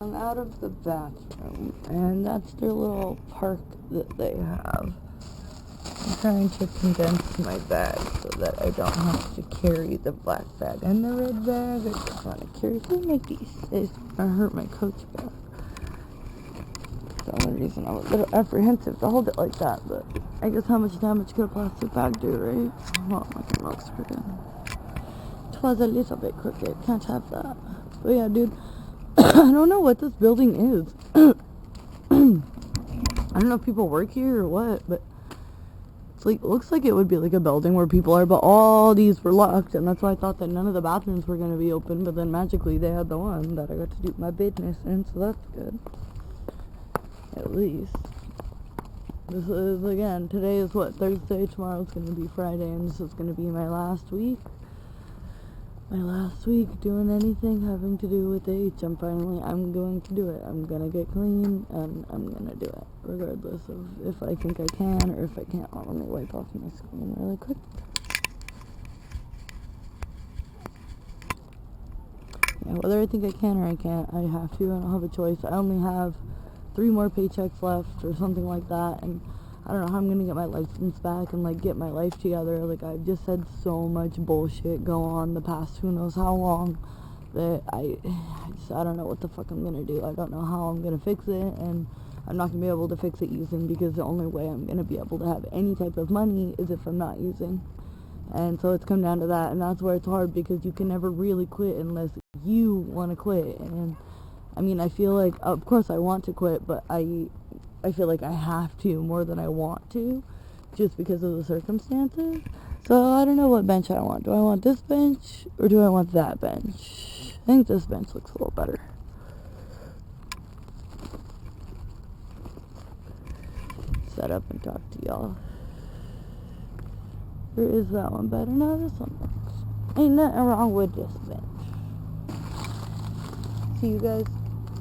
I'm out of the bathroom, and that's their little park that they have. I'm trying to condense my bag so that I don't have to carry the black bag and the red bag. I just want to carry. Who make these? I hurt my coach bag. That's the only reason I was a little apprehensive to hold it like that, but I guess how much damage could a plastic bag do, right? Well, it looks crooked. It was a little bit crooked. Can't have that. But yeah, dude. I don't know what this building is. I don't know if people work here or what, but it's like, it looks like it would be like a building where people are, but all these were locked, and that's why I thought that none of the bathrooms were going to be open, but then magically they had the one that I got to do my business in, so that's good. At least. This is, again, today is what, Thursday, tomorrow's going to be Friday, and this is going to be my last week. My last week doing anything having to do with H. I'm going to do it. I'm going to get clean, and I'm going to do it, regardless of if I think I can or if I can't. Oh, let me wipe off my screen really quick. Yeah, whether I think I can or I can't, I have to. I don't have a choice. I only have 3 more paychecks left or something like that, and I don't know how I'm going to get my license back and, like, get my life together. Like, I've just had so much bullshit go on the past who knows how long that I don't know what the fuck I'm going to do. I don't know how I'm going to fix it, and I'm not going to be able to fix it using, because the only way I'm going to be able to have any type of money is if I'm not using. And so it's come down to that, and that's where it's hard, because you can never really quit unless you want to quit. And, I mean, I feel like, of course I want to quit, but I feel like I have to more than I want to, just because of the circumstances. So I don't know what bench I want. Do I want this bench, or do I want that bench? I think this bench looks a little better. Set up and talk to y'all. Or is that one better? No, this one works. Ain't nothing wrong with this bench. See you guys.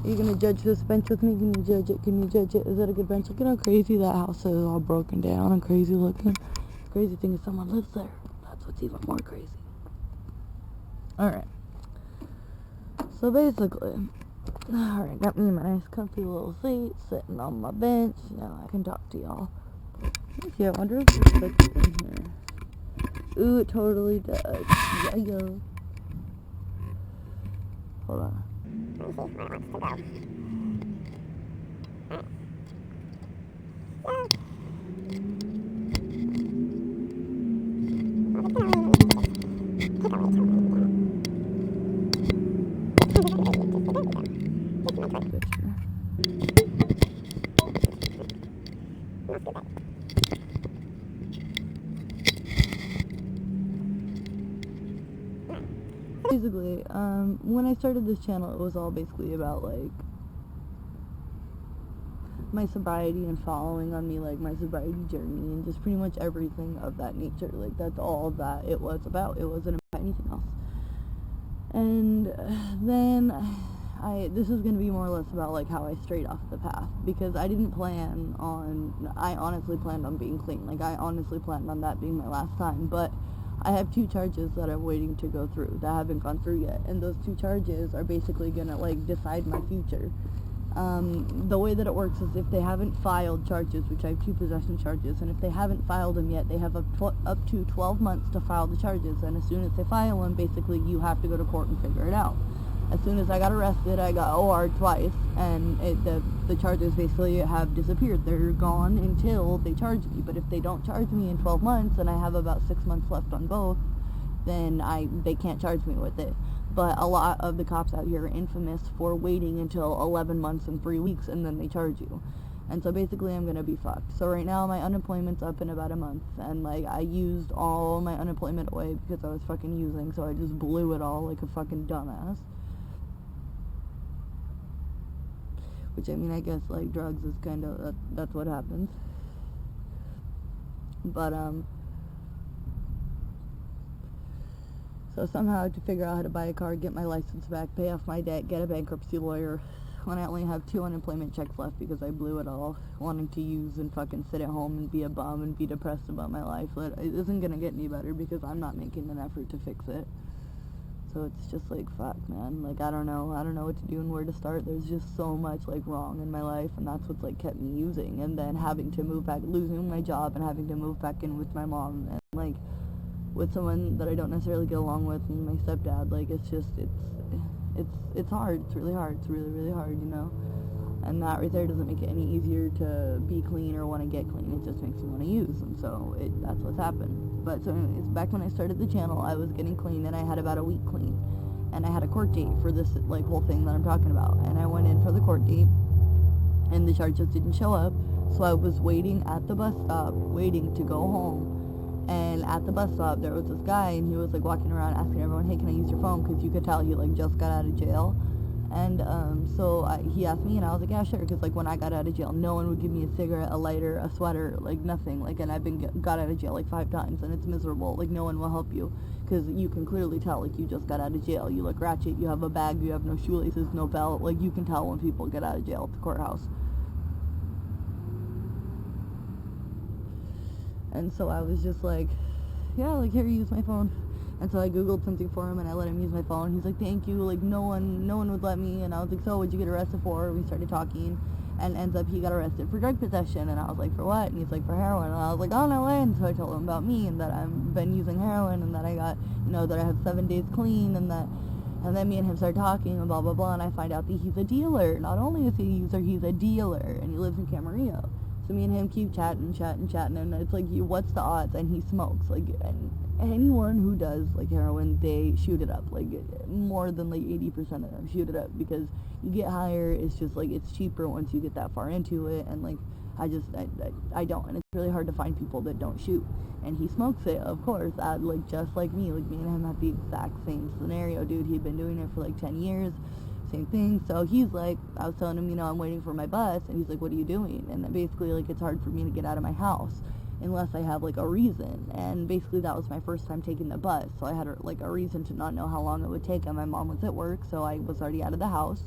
Are you gonna judge this bench with me? Can you judge it? Can you judge it? Is that a good bench? Look at how crazy that house is, all broken down and crazy looking. Crazy thing is someone lives there. That's what's even more crazy. Alright. So basically, alright, got me my nice comfy little seat, sitting on my bench. Now I can talk to y'all. Okay, I wonder if it fits in here. Ooh, it totally does. Yeah, yo. Hold on. Basically, when I started this channel, it was all basically about, like, my sobriety and following on me, like, my sobriety journey and just pretty much everything of that nature. Like, that's all that it was about. It wasn't about anything else. And then this is going to be more or less about, like, how I strayed off the path, because I honestly planned on being clean. Like, I honestly planned on that being my last time, but I have 2 charges that I'm waiting to go through that haven't gone through yet, and those 2 charges are basically gonna, like, decide my future. The way that it works is if they haven't filed charges, which I have 2 possession charges, and if they haven't filed them yet, they have up to 12 months to file the charges, and as soon as they file them, basically you have to go to court and figure it out. As soon as I got arrested, I got OR'd twice, and the charges basically have disappeared. They're gone until they charge me. But if they don't charge me in 12 months, and I have about 6 months left on both, then they can't charge me with it. But a lot of the cops out here are infamous for waiting until 11 months and 3 weeks, and then they charge you. And so basically I'm going to be fucked. So right now my unemployment's up in about a month, and, like, I used all my unemployment away because I was fucking using, so I just blew it all like a fucking dumbass. Which, I mean, I guess, like, drugs is kind of, that's what happens. But, so somehow I have to figure out how to buy a car, get my license back, pay off my debt, get a bankruptcy lawyer, when I only have 2 unemployment checks left because I blew it all, wanting to use and fucking sit at home and be a bum and be depressed about my life. It isn't gonna get any better because I'm not making an effort to fix it. so it's just like, fuck, man, like, I don't know what to do and where to start. There's just so much, like, wrong in my life, and that's what's, like, kept me using, and then having to move back, losing my job, and having to move back in with my mom, and, like, with someone that I don't necessarily get along with, and my stepdad. Like, it's just, it's hard. It's really hard. It's really, really hard, you know? And that right there doesn't make it any easier to be clean or want to get clean. It just makes me want to use. And so that's what's happened. But so anyways, back when I started the channel, I was getting clean, and I had about a week clean. And I had a court date for this, like, whole thing that I'm talking about. And I went in for the court date, and the charges didn't show up. So I was waiting at the bus stop, waiting to go home. And at the bus stop, there was this guy, and he was, like, walking around asking everyone, hey, can I use your phone? Because you could tell he, like, just got out of jail. And so he asked me, and I was like, yeah, sure, because, like, when I got out of jail, no one would give me a cigarette, a lighter, a sweater, like, nothing. Like, and I've got out of jail, like, 5 times, and it's miserable. Like, no one will help you, because you can clearly tell, like, you just got out of jail. You look ratchet, you have a bag, you have no shoelaces, no belt. Like, you can tell when people get out of jail at the courthouse. And so I was just like, yeah, like, here, use my phone. And so I Googled something for him, and I let him use my phone. He's like, thank you. Like, no one would let me. And I was like, so what'd you get arrested for? We started talking, and ends up he got arrested for drug possession. And I was like, for what? And he's like, for heroin. And I was like, oh, no way. And so I told him about me, and that I've been using heroin, and that I got, that I have 7 days clean, and then me and him started talking, and blah, blah, blah. And I find out that he's a dealer. Not only is he a user, he's a dealer, and he lives in Camarillo. So me and him keep chatting, and it's like, what's the odds? And he smokes, like, and anyone who does, like, heroin, they shoot it up, like, more than, like, 80% of them shoot it up, because you get higher, it's just, like, it's cheaper once you get that far into it, and, like, I don't, and it's really hard to find people that don't shoot, and he smokes it, of course, like, just like me and him have the exact same scenario, dude. He'd been doing it for, like, 10 years, same thing. So he's like, I was telling him, I'm waiting for my bus, and he's like, what are you doing? And then basically, like, it's hard for me to get out of my house unless I have, like, a reason. And basically that was my first time taking the bus, so I had, like, a reason to not know how long it would take, and my mom was at work, so I was already out of the house.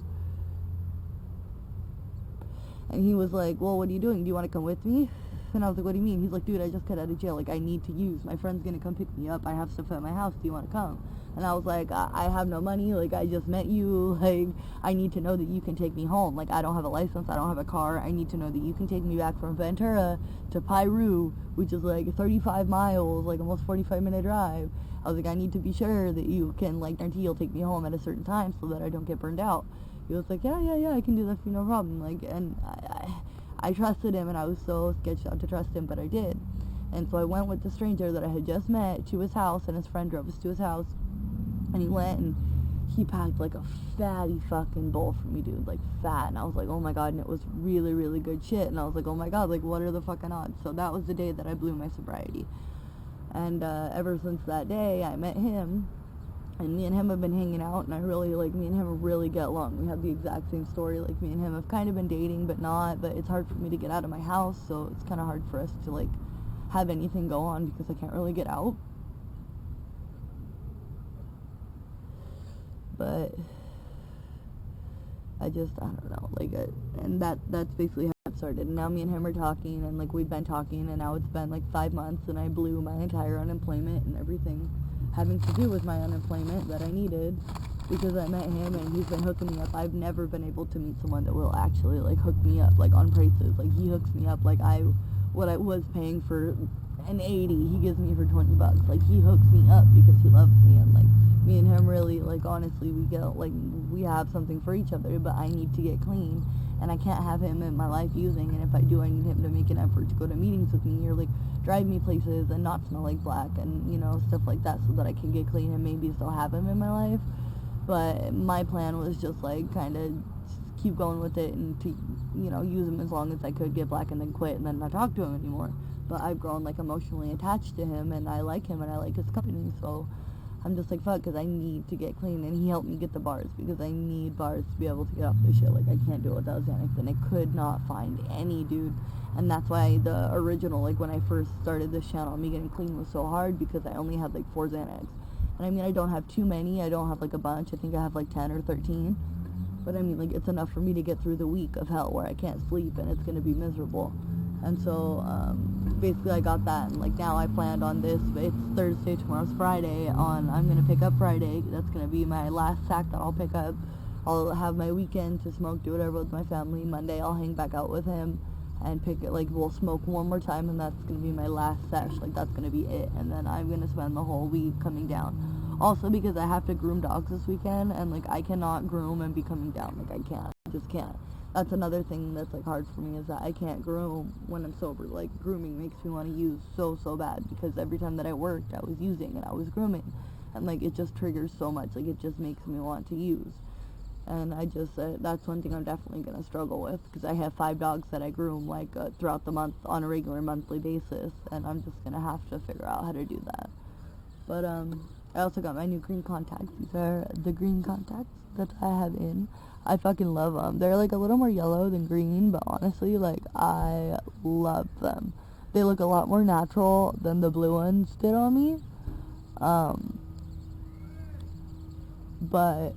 And he was like, well, what are you doing? Do you want to come with me? And I was like, what do you mean? He's like, dude, I just got out of jail. Like, I need to use. My friend's going to come pick me up. I have stuff at my house. Do you want to come? And I was like, I have no money. Like, I just met you. Like, I need to know that you can take me home. Like, I don't have a license. I don't have a car. I need to know that you can take me back from Ventura to Piru, which is, like, 35 miles, like, almost 45-minute drive. I was like, I need to be sure that you can, like, guarantee you'll take me home at a certain time so that I don't get burned out. He was like, yeah, I can do that for you, no problem. Like, and I trusted him, and I was so sketched out to trust him, but I did. And so I went with the stranger that I had just met to his house, and his friend drove us to his house, and he went, and he packed, like, a fatty fucking bowl for me, dude, like, fat, and I was like, oh my god, and it was really, really good shit, and I was like, oh my god, like, what are the fucking odds? So that was the day that I blew my sobriety, and ever since that day, I met him, and me and him have been hanging out, and I really, like, me and him really get along. We have the exact same story. Like, me and him have kind of been dating, but not, but it's hard for me to get out of my house, so it's kind of hard for us to, like, have anything go on, because I can't really get out. But I don't know, like, and that's basically how it started. And now me and him are talking, and, like, we've been talking, and now it's been, like, 5 months, and I blew my entire unemployment and everything having to do with my unemployment that I needed, because I met him, and he's been hooking me up. I've never been able to meet someone that will actually, like, hook me up, like, on prices. Like, he hooks me up, like, what I was paying for an 80, he gives me for $20. Like, he hooks me up because he loves me, and, like, me and him really, like, honestly, we have something for each other, but I need to get clean, and I can't have him in my life using, and if I do, I need him to make an effort to go to meetings with me, or, like, drive me places and not smell like black, and, stuff like that, so that I can get clean and maybe still have him in my life. But my plan was just, like, kind of keep going with it, and to, use him as long as I could, get black, and then quit, and then not talk to him anymore. But I've grown, like, emotionally attached to him, and I like him, and I like his company, so I'm just like, fuck, because I need to get clean, and he helped me get the bars, because I need bars to be able to get off this shit. Like, I can't do it without Xanax, and I could not find any, dude, and that's why the original, like, when I first started this channel, me getting clean was so hard, because I only had, like, 4 Xanax, and I mean, I don't have too many, I don't have, like, a bunch, I think I have, like, 10 or 13, but I mean, like, it's enough for me to get through the week of hell where I can't sleep, and it's gonna be miserable. And so, basically I got that, and like now I planned on this. It's Thursday, tomorrow's Friday. I'm gonna pick up Friday. That's gonna be my last sack that I'll pick up. I'll have my weekend to smoke, do whatever with my family. Monday I'll hang back out with him and pick it, like, we'll smoke one more time, and that's gonna be my last sesh. Like, that's gonna be it, and then I'm gonna spend the whole week coming down. Also, because I have to groom dogs this weekend, and like I cannot groom and be coming down. Like, I can't, I just can't. That's another thing that's like hard for me, is that I can't groom when I'm sober. Like, grooming makes me want to use so bad, because every time that I worked I was using and I was grooming, and like it just triggers so much. Like, it just makes me want to use. And I just, that's one thing I'm definitely going to struggle with, because I have 5 dogs that I groom, like, throughout the month on a regular monthly basis, and I'm just going to have to figure out how to do that. But, I also got my new green contacts. These are the green contacts that I have in. I fucking love them. They're, like, a little more yellow than green, but honestly, like, I love them. They look a lot more natural than the blue ones did on me. But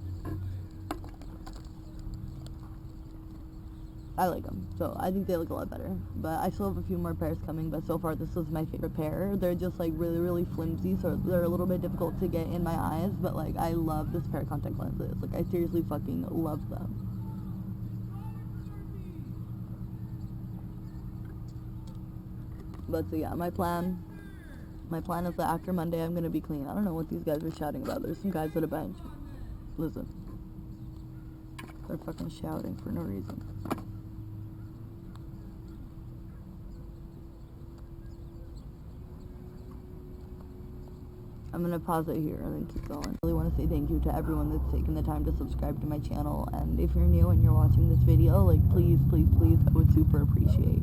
I like them, so I think they look a lot better. But I still have a few more pairs coming, but so far this was my favorite pair. They're just like really flimsy, so they're a little bit difficult to get in my eyes, but like I love this pair of contact lenses. Like, I seriously fucking love them. But so yeah, my plan is that after Monday I'm gonna be clean. I don't know what these guys are shouting about. There's some guys at a bench. Listen. They're fucking shouting for no reason. I'm going to pause it here and then keep going. I really want to say thank you to everyone that's taken the time to subscribe to my channel. And if you're new and you're watching this video, like, please, I would super appreciate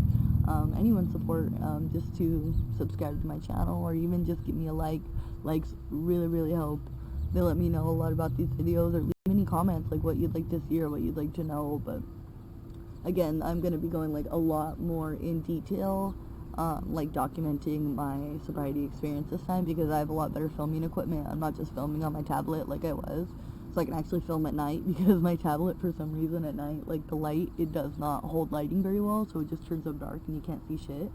anyone's support, just to subscribe to my channel, or even just give me a like. Likes really help. They let me know a lot about these videos, or leave any comments, like what you'd like to see or what you'd like to know. But again, I'm going to be going like a lot more in detail, like documenting my sobriety experience this time, because I have a lot better filming equipment. I'm not just filming on my tablet like I was, so I can actually film at night, because my tablet, for some reason at night, like the light, it does not hold lighting very well, so it just turns out dark and you can't see shit.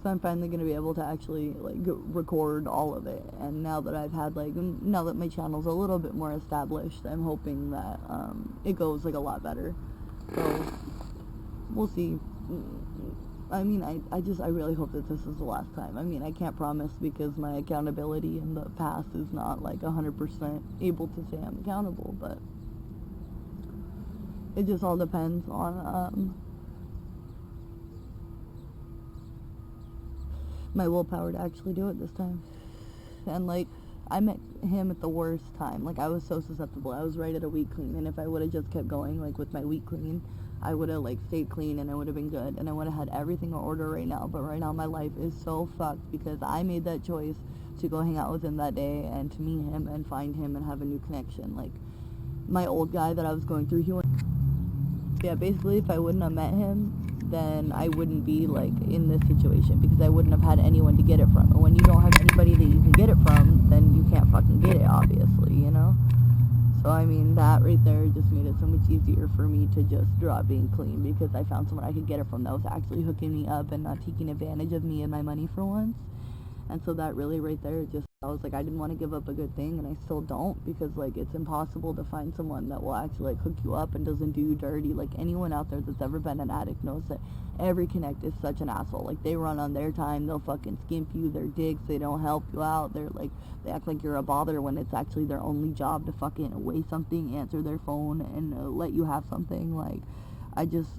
So I'm finally going to be able to actually, like, record all of it. And now that I've had, like, now that my channel's a little bit more established, I'm hoping that it goes, like, a lot better. So, we'll see. I mean, I really hope that this is the last time. I mean, I can't promise, because my accountability in the past is not, like, 100% able to say I'm accountable. But it just all depends on my willpower to actually do it this time. And like, I met him at the worst time. Like, I was so susceptible. I was right at a week clean, and if I would have just kept going, like, with my week clean, I would have, like, stayed clean, and I would have been good, and I would have had everything in order right now. But right now my life is so fucked, because I made that choice to go hang out with him that day, and to meet him and find him and have a new connection. Like, my old guy that I was going through, yeah, basically, if I wouldn't have met him, then I wouldn't be, like, in this situation, because I wouldn't have had anyone to get it from. And when you don't have anybody that you can get it from, then you can't fucking get it, obviously, you know? So, I mean, that right there just made it so much easier for me to just drop being clean, because I found someone I could get it from that was actually hooking me up and not taking advantage of me and my money for once. And so that really right there, just, I was like, I didn't want to give up a good thing, and I still don't, because, like, it's impossible to find someone that will actually, like, hook you up and doesn't do you dirty. Like, anyone out there that's ever been an addict knows that every connect is such an asshole. Like, they run on their time, they'll fucking skimp you, they're dicks, they don't help you out, they're, like, they act like you're a bother when it's actually their only job to fucking weigh something, answer their phone, and let you have something. Like, I just,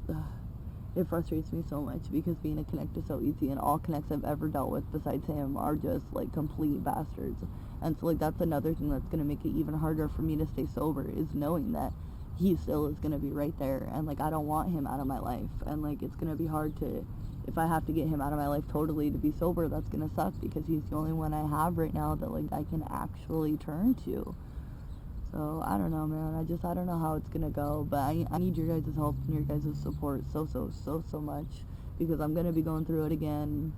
it frustrates me so much, because being a connect is so easy, and all connects I've ever dealt with besides him are just, like, complete bastards. And so, like, that's another thing that's going to make it even harder for me to stay sober, is knowing that he still is going to be right there, and, like, I don't want him out of my life, and, like, it's going to be hard to, if I have to get him out of my life totally to be sober, that's going to suck, because he's the only one I have right now that, like, I can actually turn to. So, I don't know, man. I don't know how it's gonna go, but I need your guys' help and your guys' support so much, because I'm gonna be going through it again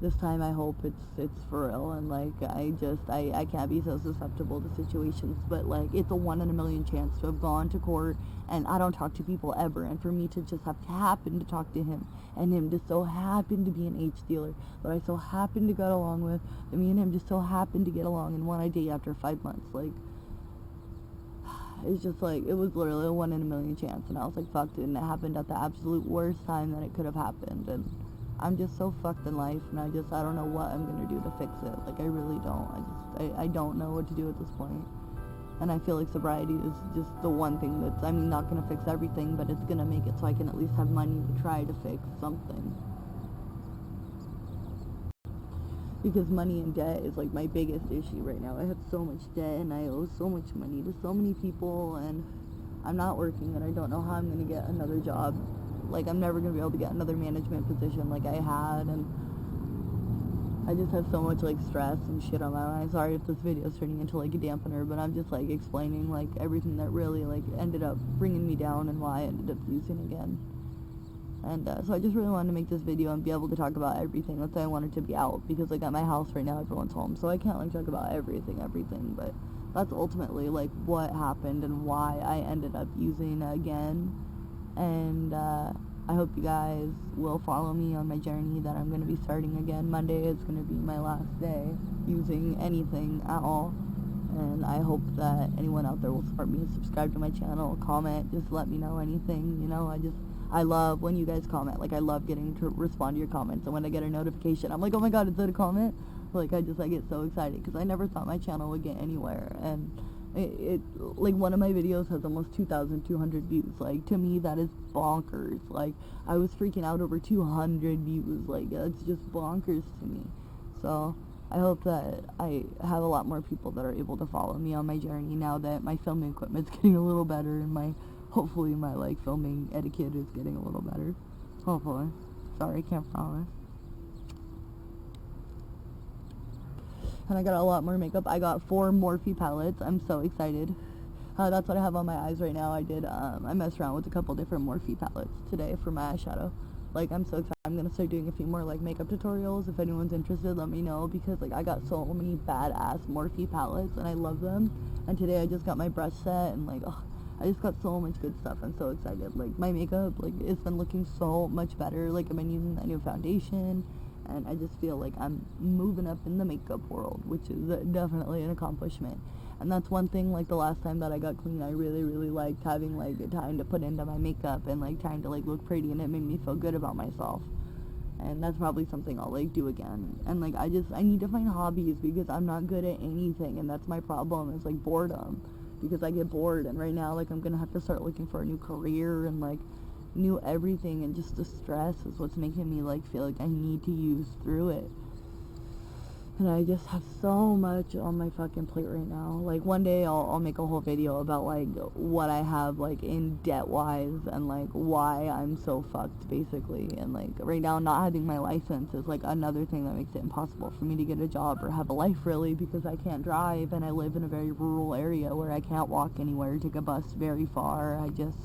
this time I hope it's for real, and like I can't be so susceptible to situations, but like it's a 1 in a million chance to have gone to court, and I don't talk to people ever, and for me to just have to happen to talk to him, and him just so happen to be an H dealer that I so happen to get along with, and me and him just so happen to get along and want to date after 5 months. Like, it's just like, it was literally a 1 in a million chance, and I was like, fuck, dude, and it happened at the absolute worst time that it could have happened, and I'm just so fucked in life, and I don't know what I'm gonna do to fix it. Like, I really don't. I don't know what to do at this point. And I feel like sobriety is just the one thing that's, I mean, not gonna fix everything, but it's gonna make it so I can at least have money to try to fix something. Because money and debt is like my biggest issue right now. I have so much debt, and I owe so much money to so many people, and I'm not working, and I don't know how I'm gonna get another job. Like, I'm never going to be able to get another management position like I had, and I just have so much, like, stress and shit on my mind. Sorry if this video is turning into, like, a dampener, but I'm just, like, explaining, like, everything that really, like, ended up bringing me down and why I ended up using again. And, so I just really wanted to make this video and be able to talk about everything. That's why I wanted to be out, because, like, at my house right now, everyone's home, so I can't, like, talk about everything, but that's ultimately, like, what happened and why I ended up using again. And I hope you guys will follow me on my journey that I'm going to be starting again. Monday is going to be my last day using anything at all. And I hope that anyone out there will support me and subscribe to my channel, comment, just let me know anything, you know. I love when you guys comment. Like, I love getting to respond to your comments, and when I get a notification, I'm like, oh my god, is that a comment? Like, I get so excited, because I never thought my channel would get anywhere, and it like, one of my videos has almost 2,200 views. Like, to me, that is bonkers. Like, I was freaking out over 200 views. Like, it's just bonkers to me. So I hope that I have a lot more people that are able to follow me on my journey now that my filming equipment's getting a little better, and hopefully my, like, filming etiquette is getting a little better. Hopefully. Sorry, I can't promise. And I got a lot more makeup. I got 4 Morphe palettes. I'm so excited. That's what I have on my eyes right now. I messed around with a couple different Morphe palettes today for my eyeshadow. Like, I'm so excited. I'm going to start doing a few more, like, makeup tutorials. If anyone's interested, let me know, because, like, I got so many badass Morphe palettes, and I love them. And today I just got my brush set, and, like, I just got so much good stuff. I'm so excited. Like, my makeup, like, it's been looking so much better. Like, I've been using that new foundation, and I just feel like I'm moving up in the makeup world, which is definitely an accomplishment. And that's one thing, like, the last time that I got clean, I really, really liked having, like, time to put into my makeup and, like, time to, like, look pretty, and it made me feel good about myself. And that's probably something I'll, like, do again. And, like, I need to find hobbies, because I'm not good at anything, and that's my problem, is, like, boredom, because I get bored. And right now, like, I'm gonna have to start looking for a new career and, like, new everything, and just the stress is what's making me, like, feel like I need to use through it. And I just have so much on my fucking plate right now. Like, one day I'll make a whole video about, like, what I have, like, in debt-wise, and, like, why I'm so fucked, basically. And, like, right now, not having my license is, like, another thing that makes it impossible for me to get a job or have a life, really, because I can't drive, and I live in a very rural area where I can't walk anywhere, take a bus very far. I just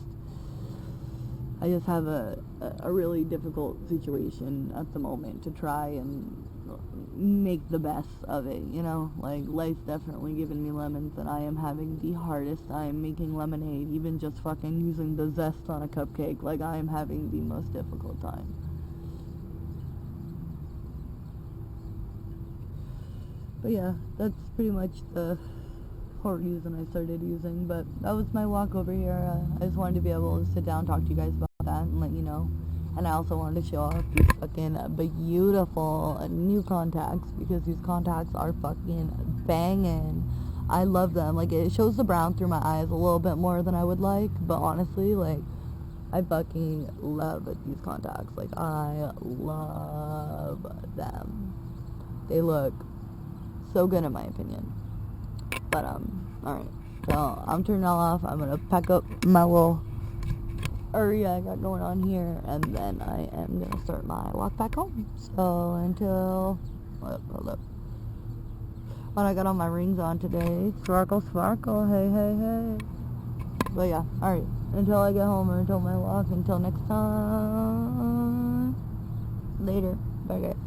have a really difficult situation at the moment to try and make the best of it, you know? Like, life's definitely giving me lemons, and I am having the hardest time making lemonade, even just fucking using the zest on a cupcake. Like, I am having the most difficult time. But yeah, that's pretty much the whole reason I started using. But that was my walk over here. I just wanted to be able to sit down and talk to you guys about that and let you know. And I also wanted to show off these fucking beautiful new contacts, because these contacts are fucking banging. I love them. Like, it shows the brown through my eyes a little bit more than I would like, but honestly, like, I fucking love these contacts. Like, I love them. They look so good in my opinion. But, alright. So, I'm turning all off. I'm gonna pack up my little area I got going on here, and then I am gonna start my walk back home. So, until... hold up. What I got all my rings on today. Sparkle, sparkle. Hey, hey, hey. But yeah, alright. Until I get home, or until my walk. Until next time. Later. Bye, guys.